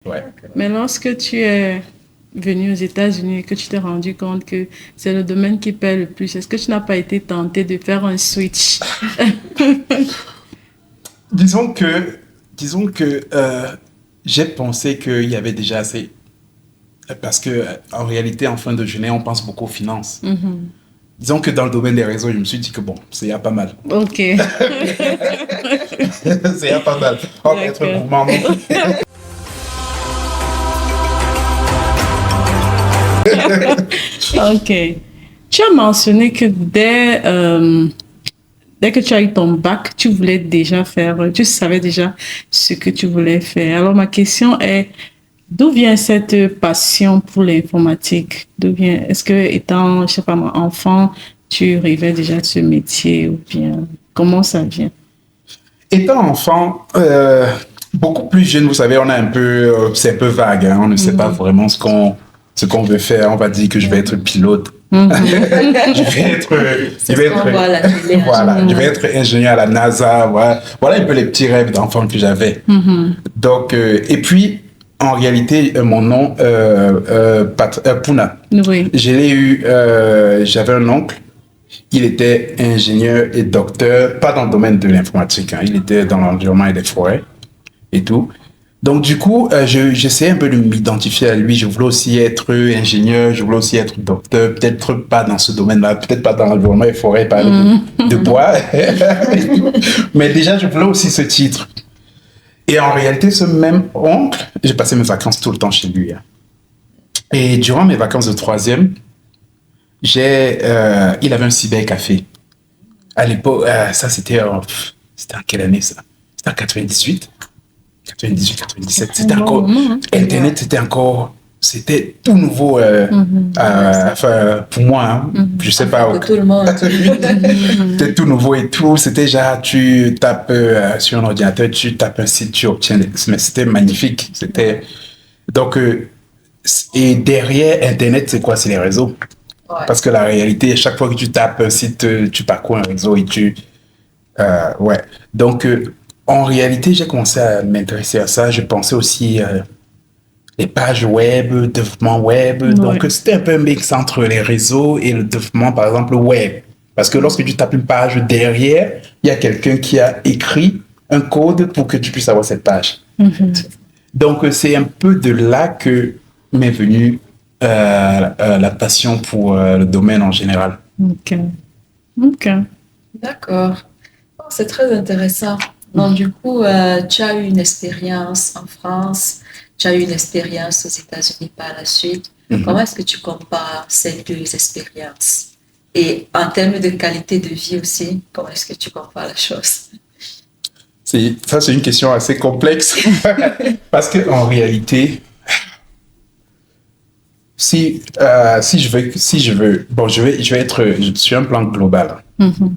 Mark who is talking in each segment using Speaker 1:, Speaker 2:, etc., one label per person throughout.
Speaker 1: Ouais.
Speaker 2: Mais lorsque tu es venu aux États-Unis et que tu t'es rendu compte que c'est le domaine qui paie le plus, est-ce que tu n'as pas été tenté de faire un switch?
Speaker 1: Disons que, disons que j'ai pensé qu'il y avait déjà assez. Parce que en réalité, en fin de journée, on pense beaucoup aux finances.
Speaker 2: Mhm.
Speaker 1: Disons que dans le domaine des réseaux, je me suis dit que bon, c'est y a pas mal.
Speaker 2: Ok,
Speaker 1: C'est y a pas mal. On va être
Speaker 2: d'accord.
Speaker 1: gourmand non plus.
Speaker 2: Ok. Tu as mentionné que dès que tu as eu ton bac, tu voulais déjà faire, tu savais déjà ce que tu voulais faire. Alors ma question est, d'où vient cette passion pour l'informatique? D'où vient, est-ce que étant, je sais pas moi, enfant, tu rêvais déjà de ce métier ou bien comment ça vient?
Speaker 1: Étant enfant, beaucoup plus jeune, vous savez, on a un peu, c'est un peu vague, hein, on ne sait pas
Speaker 2: Mhm.
Speaker 1: vraiment ce qu'on veut faire. On va dire que je vais être pilote.
Speaker 2: Mhm.
Speaker 1: Je vais être, je
Speaker 3: C'est ce
Speaker 1: vais
Speaker 3: qu'on
Speaker 1: être,
Speaker 3: voit à la télé en
Speaker 1: voilà, je vais
Speaker 3: général.
Speaker 1: être ingénieur à la NASA. Voilà, voilà un peu les petits rêves d'enfant que j'avais.
Speaker 2: Mhm.
Speaker 1: Donc, et puis, en réalité, mon nom, Puna,
Speaker 2: Oui.
Speaker 1: je l'ai eu, j'avais un oncle, il était ingénieur et docteur, pas dans le domaine de l'informatique, hein, il était dans l'environnement et des forêts et tout. Donc, du coup, j'essayais un peu de m'identifier à lui. Je voulais aussi être ingénieur, je voulais aussi être docteur, peut-être pas dans ce domaine-là, peut-être pas dans l'environnement et forêt, parler de
Speaker 2: Mhm.
Speaker 1: bois. Mais déjà, je voulais aussi ce titre. Et en réalité, ce même oncle, j'ai passé mes vacances tout le temps chez lui, hein. Et durant mes vacances de troisième, il avait un cybercafé. À l'époque, ça c'était en quelle année ça? C'était en 98, 98, 97.
Speaker 2: Un
Speaker 1: C'était
Speaker 2: bon
Speaker 1: encore,
Speaker 2: moment, hein?
Speaker 3: Ouais.
Speaker 1: Internet, c'était tout nouveau,
Speaker 2: Mhm.
Speaker 3: Ouais, c'est
Speaker 1: enfin, pour moi, hein. Je
Speaker 2: Mhm.
Speaker 1: sais
Speaker 3: enfin
Speaker 1: pas,
Speaker 3: pour tout le monde.
Speaker 1: c'était tout nouveau et tout. C'était genre, tu tapes sur un ordinateur, tu tapes un site, tu obtiens, mais c'était magnifique.
Speaker 3: Ouais.
Speaker 1: Donc, et derrière Internet, c'est quoi? C'est les réseaux.
Speaker 3: Ouais.
Speaker 1: Parce que la réalité, chaque fois que tu tapes un site, tu parcours un réseau et ouais. Donc, en réalité, j'ai commencé à m'intéresser à ça. Je pensais aussi les pages web, le développement web. Donc,
Speaker 2: Ouais.
Speaker 1: c'était un peu un mix entre les réseaux et le développement, par exemple, web. Parce que lorsque tu tapes une page derrière, il y a quelqu'un qui a écrit un code pour que tu puisses avoir cette page.
Speaker 2: Mhm.
Speaker 1: Donc, c'est un peu de là que m'est venue la passion pour le domaine en général.
Speaker 2: Ok. Ok.
Speaker 3: D'accord. Oh, c'est très intéressant. Donc, du coup, tu as eu une expérience en France, tu as eu une expérience aux États-Unis par la suite. Comment
Speaker 1: Mhm.
Speaker 3: est-ce que tu compares ces deux expériences? Et en termes de qualité de vie aussi, comment est-ce que tu compares la chose?
Speaker 1: Ça, c'est une question assez complexe. Parce que en réalité, si je veux, bon, je vais être sur un plan global.
Speaker 2: Mhm.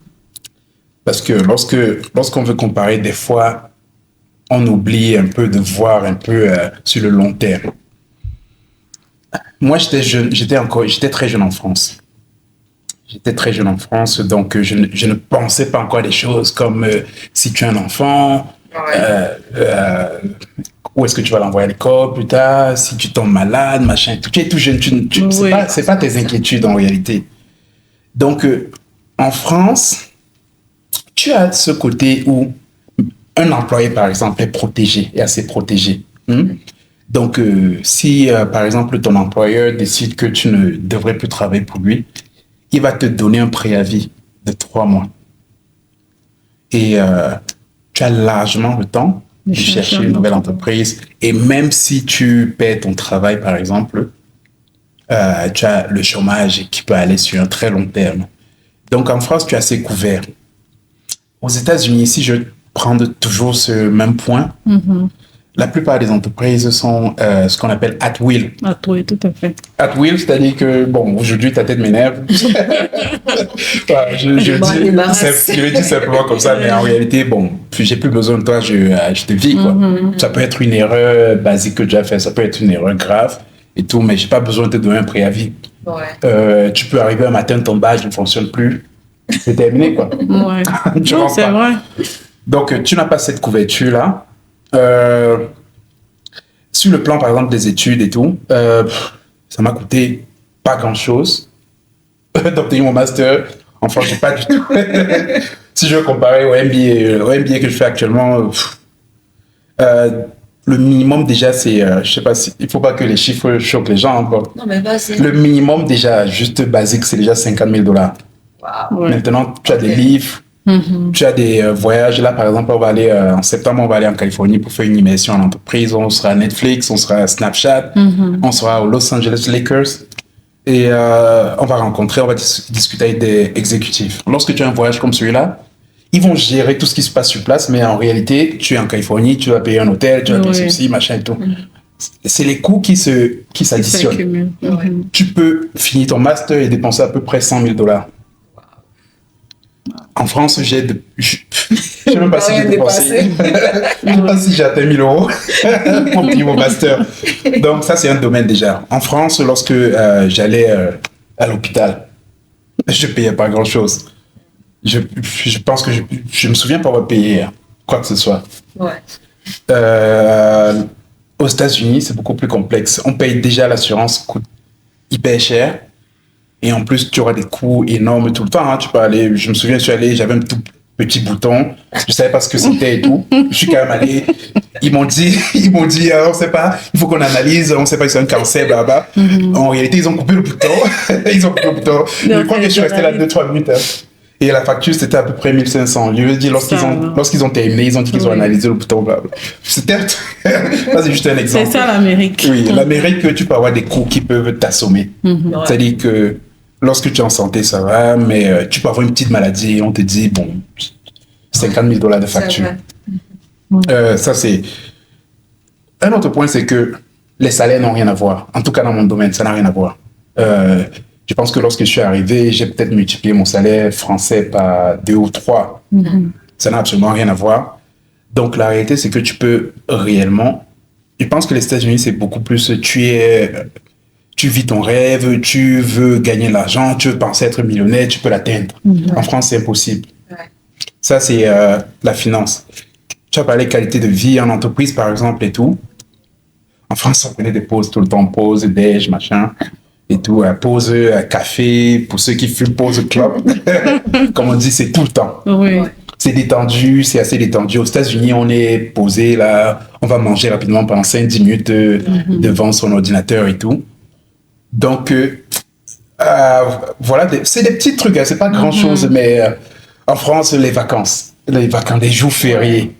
Speaker 1: Parce que lorsqu'on veut comparer, des fois, on oublie un peu de voir un peu sur le long terme. Moi, j'étais jeune, j'étais très jeune en France. J'étais très jeune en France, donc je ne pensais pas encore à des choses comme si tu as un enfant,
Speaker 3: Ouais.
Speaker 1: euh, euh, où est-ce que tu vas l'envoyer à l'école plus tard, si tu tombes malade, machin. Tu es tout jeune,
Speaker 2: Oui.
Speaker 1: c'est pas tes inquiétudes en réalité. Donc, en France, tu as ce côté où un employé, par exemple, est protégé, est assez protégé. Hmm? Donc, si, par exemple, ton employeur décide que tu ne devrais plus travailler pour lui, il va te donner un préavis de 3 mois. Et tu as largement le temps
Speaker 2: Je
Speaker 1: de
Speaker 2: cherche
Speaker 1: chercher
Speaker 2: un
Speaker 1: une nouvelle
Speaker 2: autre.
Speaker 1: entreprise. Et même si tu perds ton travail, par exemple, tu as le chômage qui peut aller sur un très long terme. Donc en France, tu es assez couvert. Aux États-Unis, si je prends toujours ce même point,
Speaker 2: Mhm.
Speaker 1: la plupart des entreprises sont ce qu'on appelle at will.
Speaker 2: À toi, tout à fait.
Speaker 1: At will, c'est-à-dire que, bon, aujourd'hui, ta tête m'énerve. Voilà,
Speaker 3: Je m'en débarrasse.
Speaker 1: je le dis simplement comme ça, mais en réalité, bon, j'ai plus besoin de toi, je te vis, quoi.
Speaker 2: Mhm.
Speaker 1: Ça peut être une erreur basique que tu as fait, ça peut être une erreur grave et tout, mais j'ai pas besoin de te donner un préavis.
Speaker 3: Ouais.
Speaker 1: Tu peux arriver un matin, ton badge ne fonctionne plus, c'est terminé, quoi.
Speaker 2: Ouais.
Speaker 1: Tu
Speaker 2: Non,
Speaker 1: rentres
Speaker 2: c'est
Speaker 1: pas.
Speaker 2: vrai.
Speaker 1: Donc, tu n'as pas cette couverture-là. Euh, sur le plan, par exemple, des études et tout, ça m'a coûté pas grand-chose d'obtenir mon master. Enfin, je sais pas du tout. Si je veux comparer au MBA que je fais actuellement, le minimum déjà, c'est, je sais pas, il faut pas que les chiffres choquent les gens. Hein,
Speaker 3: Non, mais vas-y.
Speaker 1: le minimum déjà, juste basique, c'est déjà $50,000.
Speaker 3: Wow.
Speaker 2: Ouais.
Speaker 1: Maintenant, tu as des livres, tu as des voyages. Là, par exemple, on va aller en septembre, on va aller en Californie pour faire une immersion en entreprise. On sera à Netflix, on sera à Snapchat, on sera aux Los Angeles Lakers. Et on va rencontrer, on va discuter avec des exécutifs. Lorsque tu as un voyage comme celui-là, ils vont gérer tout ce qui se passe sur place, mais en réalité, tu es en Californie, tu vas payer un hôtel, tu vas payer ceci, machin et tout. C'est les coûts qui s'additionnent. Tu peux finir ton master et dépenser à peu près $100,000. En France, je ne sais même pas si j'ai dépensé. Je ne sais pas si j'ai atteint 1 000 euros pour payer mon master. Donc, ça, c'est un domaine déjà. En France, lorsque j'allais à l'hôpital, je ne payais pas grand-chose. Je pense que je me souviens pas avoir payé quoi que ce soit.
Speaker 3: Ouais.
Speaker 1: Aux États-Unis, c'est beaucoup plus complexe. On paye déjà l'assurance, coûte hyper cher. Et en plus, tu auras des coûts énormes tout le temps. Hein. Tu peux aller, je me souviens, je suis allé, j'avais un tout petit bouton. Je savais pas ce que c'était et tout. Je suis quand même allé. Ils m'ont dit, on sait pas, il faut qu'on analyse, on sait pas si c'est un cancer, blablabla. En réalité, ils ont coupé le bouton. Je crois que je suis resté là 2-3 minutes. Hein. Et la facture, c'était à peu près 1 500. Je veux dire, lorsqu'ils ont terminé, ils ont dit qu'ils ont analysé le bouton. Blablabla. C'était ça, c'est juste un exemple.
Speaker 2: C'est ça l'Amérique.
Speaker 1: Oui, l'Amérique, tu peux avoir des coûts qui peuvent t'assommer. C'est-à-dire que lorsque tu es en santé, ça va, mais tu peux avoir une petite maladie et on te dit, bon, $50,000 de facture. Ça, c'est... Un autre point, c'est que les salaires n'ont rien à voir. En tout cas, dans mon domaine, ça n'a rien à voir. Je pense que lorsque je suis arrivé, j'ai peut-être multiplié mon salaire français par 2 ou 3. Ça n'a absolument rien à voir. Donc, la réalité, c'est que tu peux réellement... Je pense que les États-Unis, c'est beaucoup plus... Tu vis ton rêve, tu veux gagner de l'argent, tu veux penser être millionnaire, tu peux l'atteindre. En France, c'est impossible. Ça, c'est la finance. Tu as parlé de qualité de vie en entreprise, par exemple, et tout. En France, on connaît des pauses tout le temps, pause, déj, machin, et tout. Pause café, pour ceux qui fument, pause club. Comme on dit, c'est tout le temps.
Speaker 2: Oui.
Speaker 1: C'est détendu, c'est assez détendu. Aux États-Unis, on est posé là, on va manger rapidement pendant 5-10 minutes devant son ordinateur et tout. Donc, voilà, c'est des petits trucs, hein, c'est pas grand-chose, mais en France, les vacances, les jours fériés,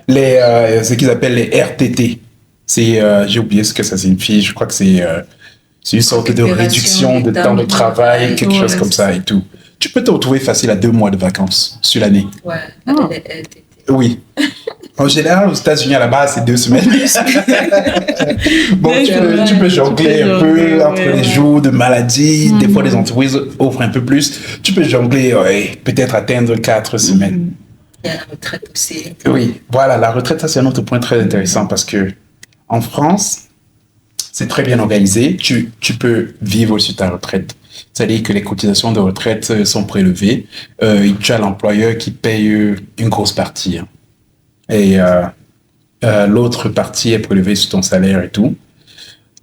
Speaker 1: ce qu'ils appellent les RTT, j'ai oublié ce que ça signifie, je crois que c'est une sorte de réduction de temps de travail, quelque chose comme ça et tout. Tu peux te retrouver facile à 2 mois de vacances sur l'année.
Speaker 3: Ouais, avec les RTT.
Speaker 1: Oui. En général, aux États-Unis, à la base, c'est 2 semaines. Bon, tu peux jongler un peu entre les jours de maladie. Des fois, les entreprises offrent un peu plus. Tu peux jongler, peut-être atteindre 4 semaines.
Speaker 3: Il y a la retraite aussi.
Speaker 1: Oui, voilà, la retraite, ça, c'est un autre point très intéressant parce que en France, c'est très bien organisé. Tu peux vivre sur ta retraite. C'est-à-dire que les cotisations de retraite sont prélevées. Tu as l'employeur qui paye une grosse partie. Hein. Et l'autre partie est prélevée sur ton salaire et tout.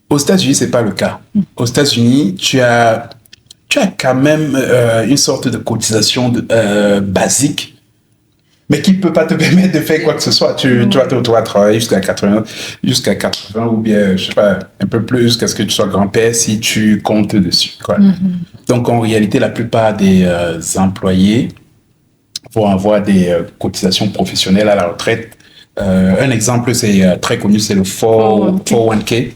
Speaker 1: Aux États-Unis, c'est pas le cas. Aux États-Unis, tu as quand même une sorte de cotisation basique, mais qui ne peut pas te permettre de faire quoi que ce soit. Tu vas te retrouver à travailler jusqu'à 80 ou bien, je sais pas, un peu plus jusqu'à ce que tu sois grand-père si tu comptes dessus, quoi. Donc, en réalité, la plupart des employés vont avoir des cotisations professionnelles à la retraite. Un exemple, c'est très connu, c'est le 401k.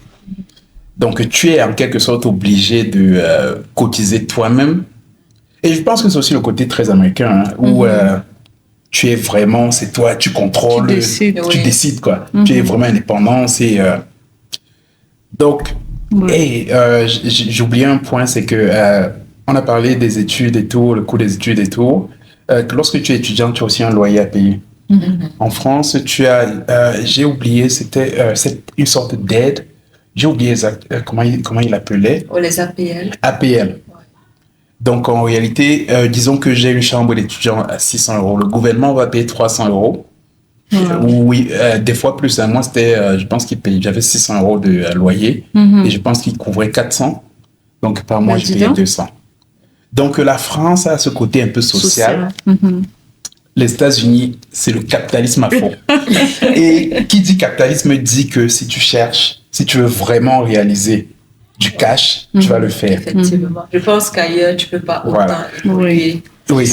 Speaker 1: Donc, tu es en quelque sorte obligé de cotiser toi-même. Et je pense que c'est aussi le côté très américain, hein, où tu es vraiment, c'est toi, tu contrôles, tu décides, quoi. Tu es vraiment indépendant. Donc, j'ai oublié un point, c'est que on a parlé des études et tout, le coût des études et tout. Que lorsque tu es étudiant, tu as aussi un loyer à payer. En France, j'ai oublié, c'était une sorte d'aide. J'ai oublié comment il l'appelait.
Speaker 3: Les APL.
Speaker 1: APL. Donc, en réalité, disons que j'ai une chambre d'étudiant à 600 €. Le gouvernement va payer 300 €. Oui, des fois plus. Hein. Moi, c'était, je pense qu'il payait, j'avais 600 euros de loyer et je pense qu'il couvrait 400. Donc, par mois,
Speaker 2: Ben,
Speaker 1: je
Speaker 2: dis
Speaker 1: payais
Speaker 2: donc.
Speaker 1: 200. Donc, la France a ce côté un peu social. Les États-Unis, c'est le capitalisme à fond. Et qui dit capitalisme dit que si tu cherches, si tu veux vraiment réaliser du cash, tu vas le faire.
Speaker 3: Effectivement. Je pense qu'ailleurs, tu peux pas autant
Speaker 1: Voilà.
Speaker 3: évoluer.
Speaker 1: Oui.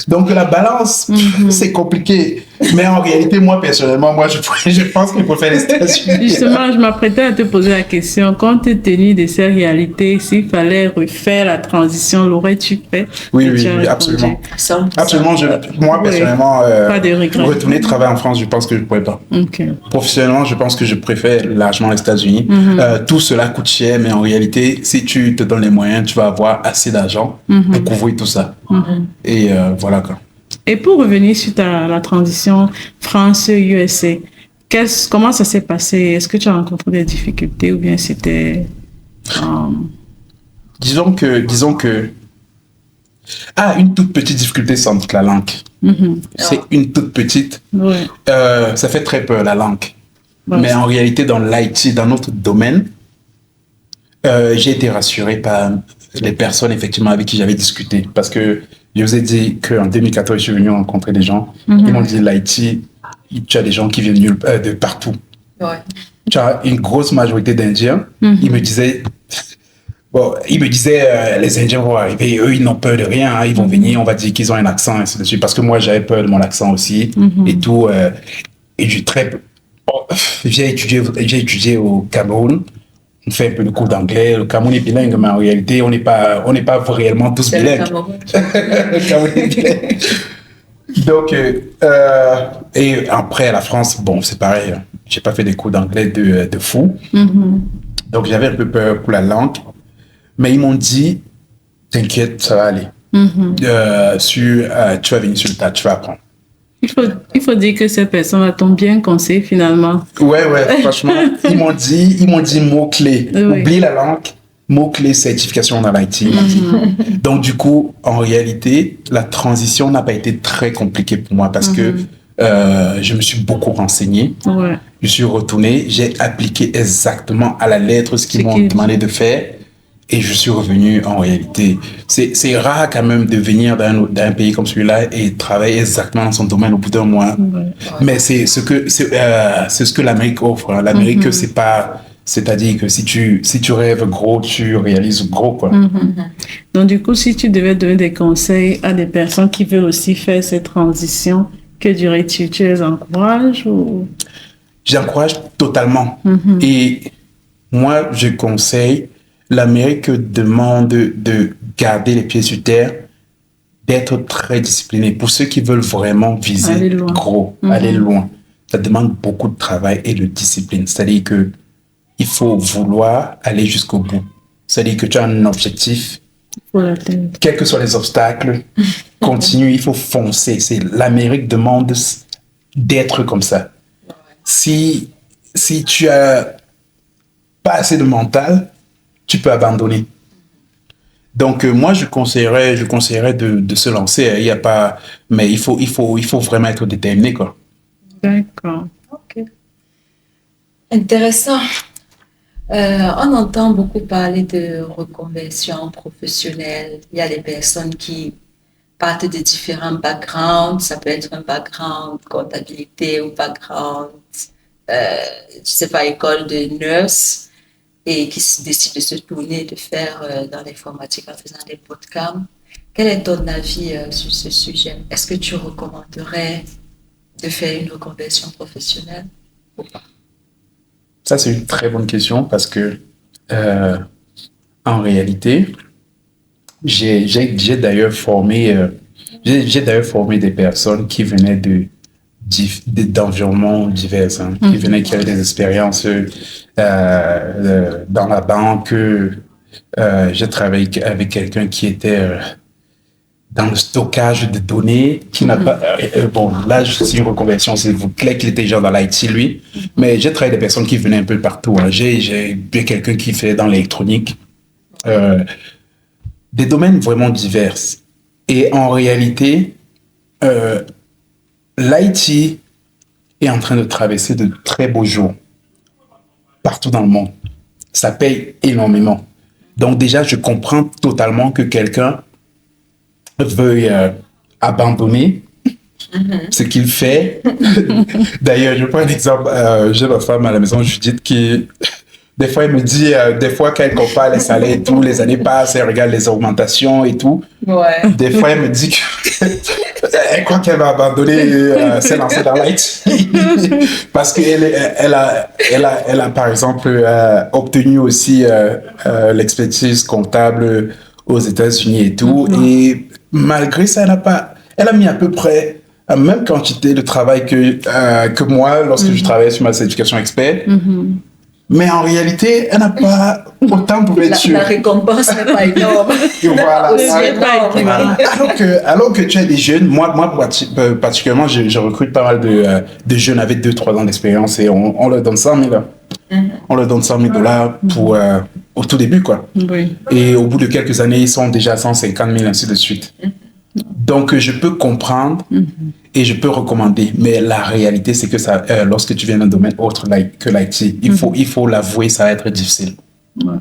Speaker 1: Donc la balance, c'est compliqué. Mais en réalité, moi personnellement, je pense qu'il faut faire les États-Unis.
Speaker 2: Justement, je m'apprêtais à te poser la question. Compte tenu de ces réalités, s'il fallait refaire la transition, l'aurais-tu fait?
Speaker 1: Oui,
Speaker 2: Et tu as répondu.
Speaker 1: absolument.
Speaker 3: 100%.
Speaker 1: Absolument. Moi,
Speaker 2: Oui.
Speaker 1: personnellement,
Speaker 2: Pas de regrets.
Speaker 1: retourner travailler en France, je pense que je ne pourrais pas.
Speaker 2: Ok.
Speaker 1: Professionnellement, je pense que je préfère largement les États-Unis. Tout cela coûte cher, mais en réalité, si tu te donnes les moyens, tu vas avoir assez d'argent pour couvrir tout ça. Et voilà quoi.
Speaker 2: Et pour revenir sur la transition France-USA, comment ça s'est passé? Est-ce que tu as rencontré des difficultés ou bien c'était...
Speaker 1: Disons que... Ah, une toute petite difficulté sans doute, la langue. C'est une toute petite.
Speaker 2: Ouais.
Speaker 1: Ça fait très peur, la langue.
Speaker 2: Bon,
Speaker 1: Mais en réalité, dans l'IT, dans notre domaine, j'ai été rassuré par les personnes effectivement avec qui j'avais discuté. Parce que je vous ai dit qu'en 2014, je suis venu rencontrer des gens. Ils m'ont dit, l'IT, tu as des gens qui viennent de partout.
Speaker 3: Ouais.
Speaker 1: Tu as une grosse majorité d'Indiens. Ils me disaient, les Indiens vont arriver, eux, ils n'ont peur de rien. Hein, ils vont venir, on va dire qu'ils ont un accent, ainsi de suite. Parce que moi, j'avais peur de mon accent aussi. Et tout. Et j'ai étudié au Cameroun. On fait un peu de cours d'anglais. Le Cameroun est bilingue, mais en réalité, on n'est pas réellement tous
Speaker 3: C'est le
Speaker 1: bilingues.
Speaker 3: Cameroun.
Speaker 1: Le Cameroun est bilingue. Donc, et après, la France, bon, c'est pareil. J'ai pas fait des cours d'anglais de fou. Donc, j'avais un peu peur pour la langue. Mais ils m'ont dit, t'inquiète, ça va aller. Tu vas venir sur le tas, tu vas apprendre.
Speaker 2: il faut dire que ces personnes t'ont bien conseillé finalement.
Speaker 1: Ouais, franchement, ils m'ont dit mots-clés.
Speaker 2: Oui.
Speaker 1: Oublie la langue, mots-clés, certification dans l'IT. Donc, du coup, en réalité, la transition n'a pas été très compliquée pour moi parce que je me suis beaucoup renseigné.
Speaker 2: Ouais.
Speaker 1: Je suis retourné, j'ai appliqué exactement à la lettre ce qu'ils m'ont demandé de faire. Et je suis revenu en réalité. C'est rare quand même de venir d'un pays comme celui-là et travailler exactement dans son domaine au bout d'un mois. Mais c'est ce que l'Amérique offre. Hein. L'Amérique, c'est pas... C'est-à-dire que si tu rêves gros, tu réalises gros, quoi.
Speaker 2: Donc, du coup, si tu devais donner des conseils à des personnes qui veulent aussi faire cette transition, que dirais-tu? Tu les encourages ou...
Speaker 1: J'encourage totalement. Et moi, je conseille... L'Amérique demande de garder les pieds sur terre, d'être très discipliné. Pour ceux qui veulent vraiment viser gros, aller loin, ça demande beaucoup de travail et de discipline. C'est-à-dire que il faut vouloir aller jusqu'au bout. C'est-à-dire que tu as un objectif, quels que soient les obstacles, continue, il faut foncer. L'Amérique demande d'être comme ça. Si tu as pas assez de mental, tu peux abandonner. Donc, moi, je conseillerais de se lancer. Il y a pas, mais il faut vraiment être déterminé, quoi.
Speaker 2: D'accord.
Speaker 3: Ok. Intéressant. On entend beaucoup parler de reconversion professionnelle. Il y a des personnes qui partent de différents backgrounds. Ça peut être un background comptabilité ou background, je sais pas, école de nurse. Et qui décide de se tourner, de faire dans l'informatique en faisant des bootcamps. Quel est ton avis sur ce sujet? Est-ce que tu recommanderais de faire une reconversion professionnelle ou pas?
Speaker 1: Ça, c'est une très bonne question parce que, en réalité, j'ai d'ailleurs formé des personnes qui venaient d'environnements divers, hein, qui avaient des expériences dans la banque. J'ai travaillé avec quelqu'un qui était dans le stockage de données, qui n'a pas... bon, là, c'est une reconversion, c'est clair qu'il était déjà dans l'IT, lui. Mais j'ai travaillé avec des personnes qui venaient un peu partout. Hein. J'ai vu quelqu'un qui fait dans l'électronique. Des domaines vraiment divers. Et en réalité, l'IT est en train de traverser de très beaux jours partout dans le monde. Ça paye énormément. Donc déjà, je comprends totalement que quelqu'un veuille abandonner ce qu'il fait. D'ailleurs, je prends un exemple. J'ai ma femme à la maison, Judith, qui des fois, elle me dit, des fois, quand elle compare les salaires et tout, les années passent, elle regarde les augmentations et tout.
Speaker 3: Ouais.
Speaker 1: Des fois, elle me dit qu'elle croit qu'elle va abandonner, s'est lancée dans l'IT. Parce qu'elle a, par exemple, obtenu aussi l'expertise comptable aux États-Unis et tout. Et malgré ça, elle a mis à peu près la même quantité de travail que moi lorsque je travaillais sur ma certification expert. Mais en réalité, elle n'a pas autant d'ouverture.
Speaker 3: La récompense n'est pas énorme.
Speaker 1: Et voilà.
Speaker 3: Énorme.
Speaker 1: Alors que tu as des jeunes, moi particulièrement, je recrute pas mal de jeunes avec 2-3 ans d'expérience et on leur donne 100 000. On leur donne 100 000 dollars pour, au tout début, quoi.
Speaker 2: Oui.
Speaker 1: Et au bout de quelques années, ils sont déjà à 150 000, ainsi de suite. Donc, je peux comprendre et je peux recommander. Mais la réalité, c'est que ça, lorsque tu viens d'un domaine autre que l'IT, il faut l'avouer, ça va être difficile.
Speaker 2: Ouais.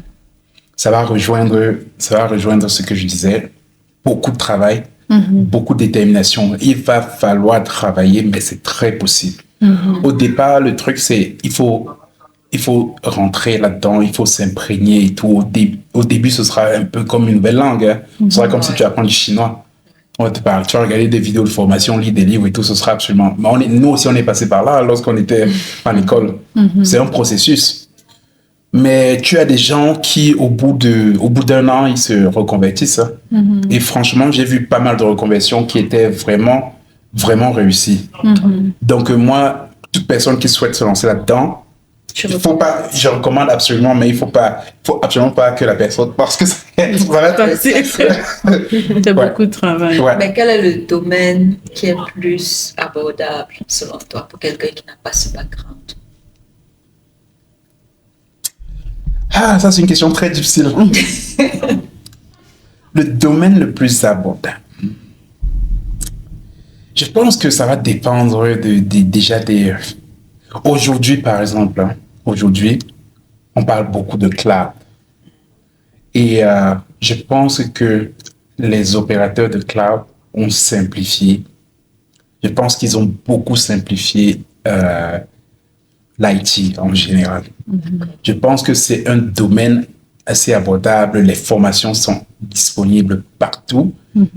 Speaker 1: Ça va rejoindre ce que je disais. Beaucoup de travail, beaucoup de détermination. Il va falloir travailler, mais c'est très possible. Au départ, le truc, c'est il faut rentrer là-dedans, il faut s'imprégner et tout. Au début, ce sera un peu comme une nouvelle langue. Hein. Ce sera comme si tu apprends du chinois. Tu vas regarder des vidéos de formation, lire des livres et tout, ce sera absolument... Mais nous aussi, on est passé par là lorsqu'on était en école. C'est un processus. Mais tu as des gens qui, au bout d'un an, ils se reconvertissent. Et franchement, j'ai vu pas mal de reconversions qui étaient vraiment, vraiment réussies. Donc moi, toute personne qui souhaite se lancer là-dedans, je recommande absolument, mais il faut absolument pas que la personne, parce que ça va être...
Speaker 2: C'est beaucoup de travail.
Speaker 1: Ouais.
Speaker 3: Mais quel est le domaine qui est plus abordable, selon toi, pour quelqu'un qui n'a pas ce background?
Speaker 1: Ah, ça c'est une question très difficile. Le domaine le plus abordable. Je pense que ça va dépendre déjà des... Aujourd'hui, par exemple, on parle beaucoup de cloud. Et je pense que les opérateurs de cloud ont simplifié. Je pense qu'ils ont beaucoup simplifié l'IT en général. Je pense que c'est un domaine assez abordable. Les formations sont disponibles partout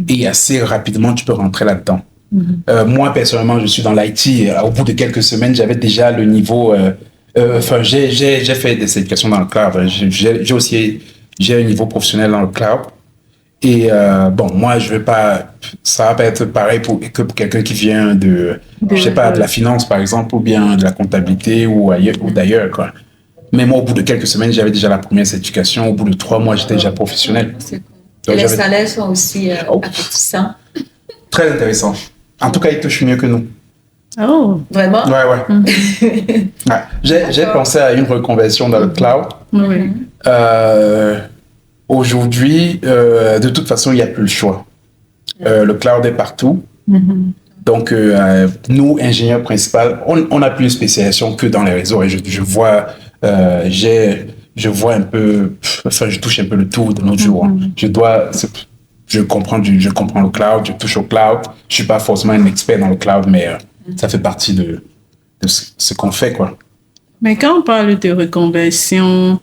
Speaker 1: et assez rapidement, tu peux rentrer là-dedans. Moi, personnellement, je suis dans l'IT. Au bout de quelques semaines, j'avais déjà le niveau... j'ai fait des certifications dans le cloud. J'ai un niveau professionnel dans le cloud. Et moi, je vais pas... Ça va pas être pareil que pour quelqu'un qui vient de la finance, par exemple, ou bien de la comptabilité ou d'ailleurs, quoi. Mais moi, au bout de quelques semaines, j'avais déjà la première certification. Au bout de 3 mois, j'étais déjà professionnel.
Speaker 3: Et les salaires sont aussi appétissants.
Speaker 1: Très intéressant. En tout cas, ils touchent mieux que nous.
Speaker 2: Oh,
Speaker 3: vraiment?
Speaker 1: Ouais. J'ai pensé à une reconversion dans le cloud.
Speaker 2: Oui.
Speaker 1: Aujourd'hui, de toute façon, il n'y a plus le choix. Le cloud est partout. Donc, nous, ingénieurs principaux, on n'a plus une spécialisation que dans les réseaux. Et je vois un peu, je touche un peu le tout de nos jours. Je comprends le cloud, je touche au cloud. Je suis pas forcément un expert dans le cloud, mais ça fait partie de ce qu'on fait, quoi.
Speaker 2: Mais quand on parle de reconversion,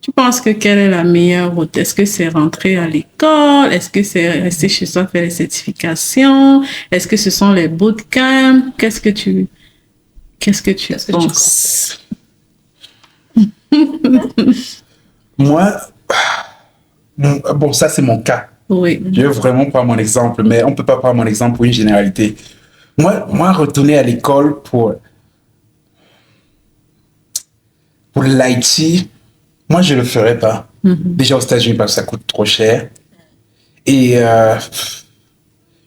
Speaker 2: tu penses que quelle est la meilleure route? Est-ce que c'est rentrer à l'école? Est-ce que c'est rester chez soi faire les certifications? Est-ce que ce sont les bootcamps? Qu'est-ce que tu penses?
Speaker 1: Moi, bon, ça c'est mon cas.
Speaker 2: Oui.
Speaker 1: Je veux vraiment prendre mon exemple, mais on ne peut pas prendre mon exemple pour une généralité. Moi, retourner à l'école pour l'IT, moi, je ne le ferais pas. Déjà aux États-Unis, parce que ça coûte trop cher. Et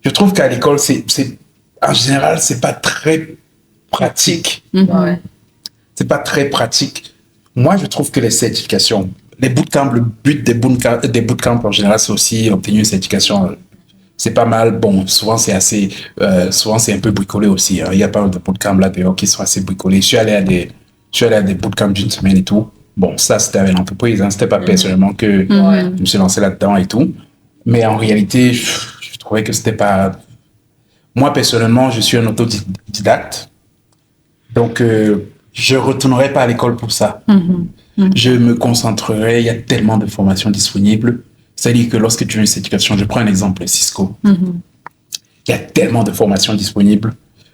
Speaker 1: je trouve qu'à l'école, en général, c'est pas très pratique.
Speaker 3: Ouais.
Speaker 1: C'est pas très pratique. Moi, je trouve que les certifications, les bootcamps, le but des bootcamps en général, c'est aussi obtenir une certification C'est pas mal. Bon, souvent c'est un peu bricolé aussi. Hein. Il y a pas mal de bootcamps là dehors qui sont assez bricolés. Je suis allé à des bootcamps d'une semaine et tout. Bon, ça c'était avec l'entreprise. Hein. C'était pas personnellement que je me suis lancé là-dedans et tout. Mais en réalité, je trouvais que c'était pas. Moi personnellement, je suis un autodidacte. Donc, je retournerai pas à l'école pour ça. Je me concentrerai. Il y a tellement de formations disponibles. C'est-à-dire que lorsque tu as une certification, je prends un exemple, Cisco. Il y a tellement de formations disponibles.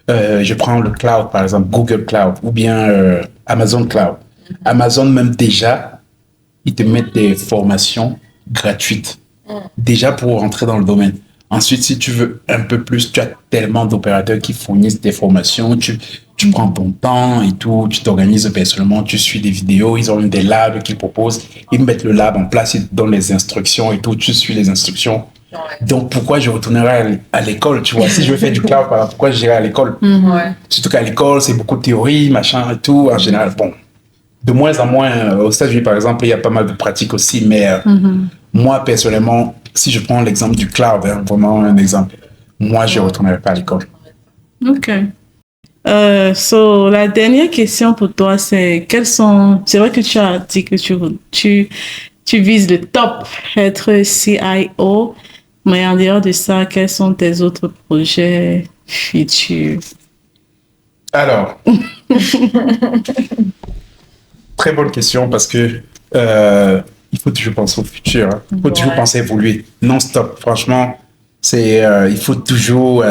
Speaker 1: Je prends le cloud, par exemple, Google Cloud ou bien Amazon Cloud. Amazon, même déjà, ils te mettent des formations gratuites. Déjà pour rentrer dans le domaine. Ensuite, si tu veux un peu plus, tu as tellement d'opérateurs qui fournissent des formations. Tu prends ton temps et tout, tu t'organises personnellement, tu suis des vidéos, ils ont des labs qu'ils proposent, ils mettent le lab en place, ils te donnent les instructions et tout, tu suis les instructions. Donc, pourquoi je retournerai à l'école, tu vois? Si je veux faire du cloud, pourquoi j'irai à l'école? Surtout qu'à l'école, c'est beaucoup de théorie, machin et tout, en général. Bon, de moins en moins, aux États-Unis, par exemple, il y a pas mal de pratiques aussi, mais moi, personnellement, si je prends l'exemple du cloud, hein, vraiment un exemple, moi, je ne retournerai pas à l'école.
Speaker 2: OK. La dernière question pour toi, c'est c'est vrai que tu as dit que tu vises le top, être CIO, mais en dehors de ça, quels sont tes autres projets futurs?
Speaker 1: Alors, très bonne question parce que il faut toujours penser au futur. Hein. Il faut toujours penser à évoluer non-stop. Franchement, il faut toujours.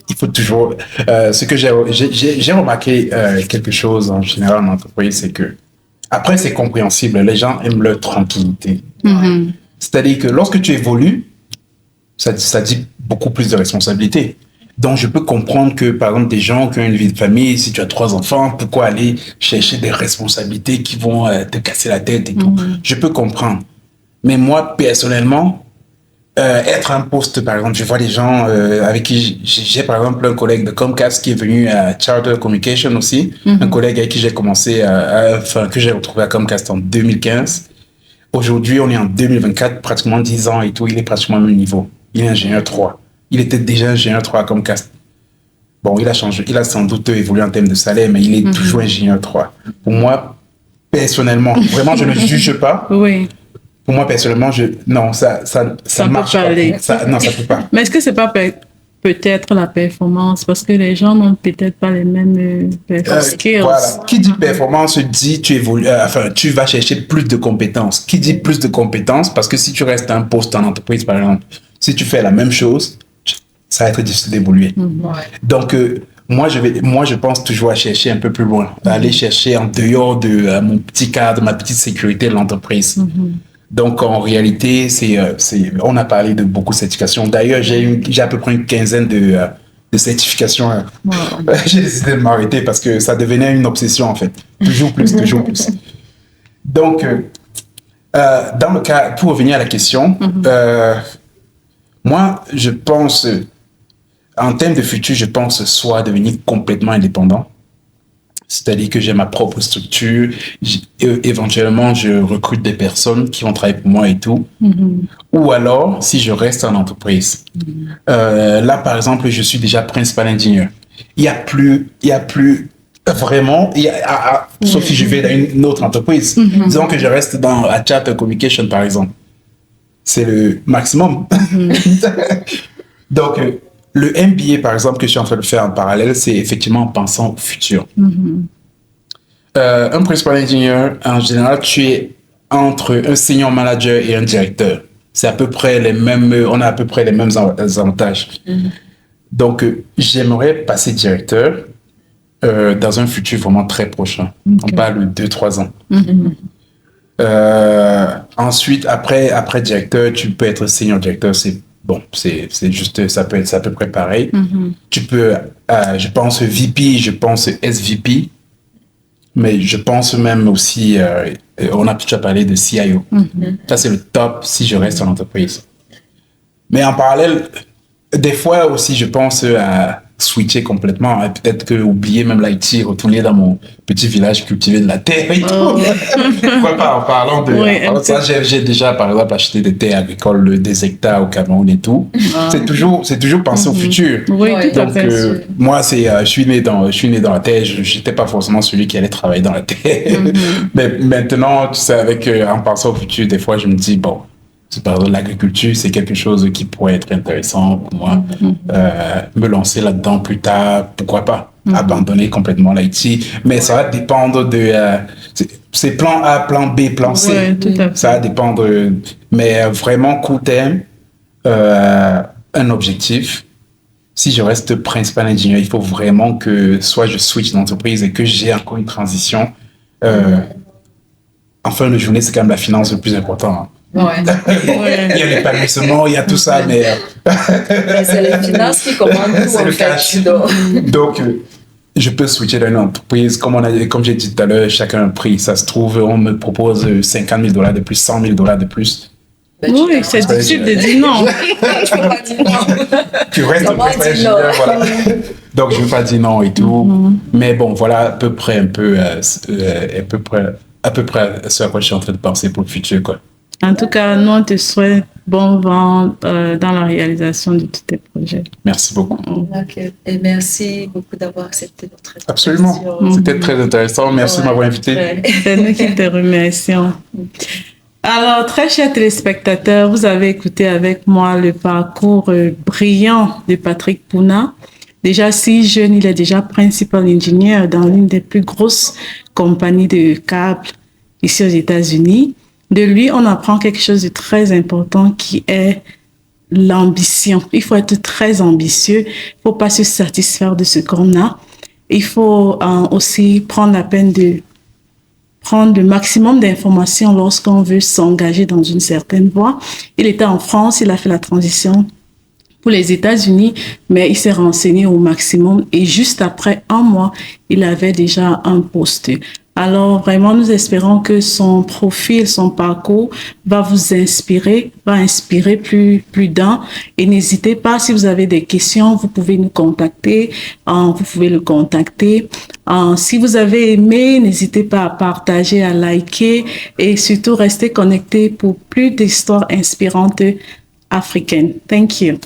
Speaker 1: Ce que j'ai remarqué quelque chose en général en entreprise, c'est que après c'est compréhensible. Les gens aiment leur tranquillité. C'est-à-dire que lorsque tu évolues, ça dit beaucoup plus de responsabilités. Donc, je peux comprendre que, par exemple, des gens qui ont une vie de famille, si tu as 3 enfants, pourquoi aller chercher des responsabilités qui vont te casser la tête et tout. Je peux comprendre. Mais moi, personnellement, être un poste, par exemple, je vois des gens avec qui j'ai, par exemple, un collègue de Comcast qui est venu à Charter Communication aussi, un collègue avec qui j'ai commencé, que j'ai retrouvé à Comcast en 2015. Aujourd'hui, on est en 2024, pratiquement 10 ans et tout, il est pratiquement au même niveau. Il est ingénieur 3. Il était déjà ingénieur 3 comme Comcast. Bon, il a changé, il a sans doute évolué en termes de salaire, mais il est toujours ingénieur 3. Pour moi, personnellement, vraiment, je ne juge pas.
Speaker 2: Oui.
Speaker 1: Pour moi, personnellement, non, ça marche pas. Non, ça peut pas.
Speaker 2: Mais est-ce que c'est pas peut-être la performance? Parce que les gens n'ont peut-être pas les mêmes skills.
Speaker 1: Voilà. Qui dit performance dit tu évolues, tu vas chercher plus de compétences. Qui dit plus de compétences? Parce que si tu restes à un poste en entreprise, par exemple, si tu fais la même chose, ça va être difficile d'évoluer. Donc, moi, je pense toujours à chercher un peu plus loin, à aller chercher en dehors de mon petit cadre, ma petite sécurité de l'entreprise. Donc, en réalité, on a parlé de beaucoup de certifications. D'ailleurs, j'ai à peu près une quinzaine de certifications. J'ai décidé de m'arrêter parce que ça devenait une obsession, en fait. Toujours plus, toujours plus. Donc, dans le cas, pour revenir à la question, moi, je pense, en termes de futur, je pense soit devenir complètement indépendant. C'est-à-dire que j'ai ma propre structure. Éventuellement, je recrute des personnes qui vont travailler pour moi et tout. Ou alors, si je reste en entreprise. Là, par exemple, je suis déjà principal ingénieur. Il y a plus vraiment, sauf si je vais dans une autre entreprise. Disons que je reste à Charter Communication, par exemple. C'est le maximum. Donc, le MBA, par exemple, que je suis en train de faire en parallèle, c'est effectivement en pensant au futur. Un principal ingénieur, en général, tu es entre un senior manager et un directeur. C'est à peu près on a à peu près les mêmes avantages. Donc, j'aimerais passer directeur dans un futur vraiment très prochain. On parle de 2-3 ans. Ensuite, après directeur, tu peux être senior directeur, c'est juste, ça peut être à peu près pareil. Tu peux, je pense VP, je pense SVP, mais je pense même aussi, on a déjà parlé de CIO. Ça, c'est le top si je reste en entreprise. Mais en parallèle, des fois aussi, je pense à switcher complètement, hein. Peut-être que oublier même l'Haïti, retourner dans mon petit village, cultiver de la terre et tout. Pourquoi pas, en parlant de ça, j'ai déjà, par exemple, acheté des terres agricoles, des hectares au Cameroun et tout. C'est toujours penser au futur.
Speaker 2: Oui, tout à fait.
Speaker 1: Moi, je suis né dans la terre, j'étais pas forcément celui qui allait travailler dans la terre. Mais maintenant, tu sais, en pensant au futur, des fois, je me dis, bon, par exemple, l'agriculture, c'est quelque chose qui pourrait être intéressant pour moi. Me lancer là-dedans plus tard, pourquoi pas. Abandonner complètement l'Haïti. Mais ça va dépendre de... c'est plan A, plan B, plan C.
Speaker 2: Ouais, tout à fait.
Speaker 1: Ça va dépendre... mais vraiment, court terme, un objectif. Si je reste principal ingénieur, il faut vraiment que soit je switch d'entreprise et que j'ai encore une transition. En fin de journée, c'est quand même la finance le plus important. Hein.
Speaker 3: Ouais.
Speaker 1: Il y a l'épanouissement, il y a tout ça, mais
Speaker 3: c'est les finances qui commandent tout,
Speaker 1: c'est
Speaker 3: en
Speaker 1: le
Speaker 3: fait.
Speaker 1: cash. Donc, je peux switcher d'une entreprise. Comme j'ai dit tout à l'heure, chacun a un prix. Ça se trouve, on me propose $50,000 de plus, $100,000 de plus.
Speaker 2: Oui, c'est difficile de dire non.
Speaker 3: Je peux pas dire non.
Speaker 1: Tu restes ingénieur, voilà. Donc, je ne veux pas dire non et tout. Mais bon, voilà à peu près ce à quoi je suis en train de penser pour le futur, quoi.
Speaker 2: En tout cas, nous, on te souhaite bon vent dans la réalisation de tous tes projets.
Speaker 1: Merci beaucoup.
Speaker 3: Okay. Et merci beaucoup d'avoir accepté notre invitation.
Speaker 1: Absolument. C'était très intéressant. Merci de m'avoir invité.
Speaker 2: C'est nous qui te remercions. Alors, très chers téléspectateurs, vous avez écouté avec moi le parcours brillant de Patrick Pouna. Déjà si jeune, il est déjà principal ingénieur dans l'une des plus grosses compagnies de câbles ici aux États-Unis. De lui, on apprend quelque chose de très important qui est l'ambition. Il faut être très ambitieux. Il ne faut pas se satisfaire de ce qu'on a. Il faut aussi prendre la peine de prendre le maximum d'informations lorsqu'on veut s'engager dans une certaine voie. Il était en France, il a fait la transition pour les États-Unis, mais il s'est renseigné au maximum et juste après un mois, il avait déjà un poste. Alors vraiment, nous espérons que son profil, son parcours va vous inspirer, va inspirer plus d'un. Et n'hésitez pas, si vous avez des questions, vous pouvez nous contacter, vous pouvez le contacter. Si vous avez aimé, n'hésitez pas à partager, à liker et surtout restez connectés pour plus d'histoires inspirantes africaines. Thank you.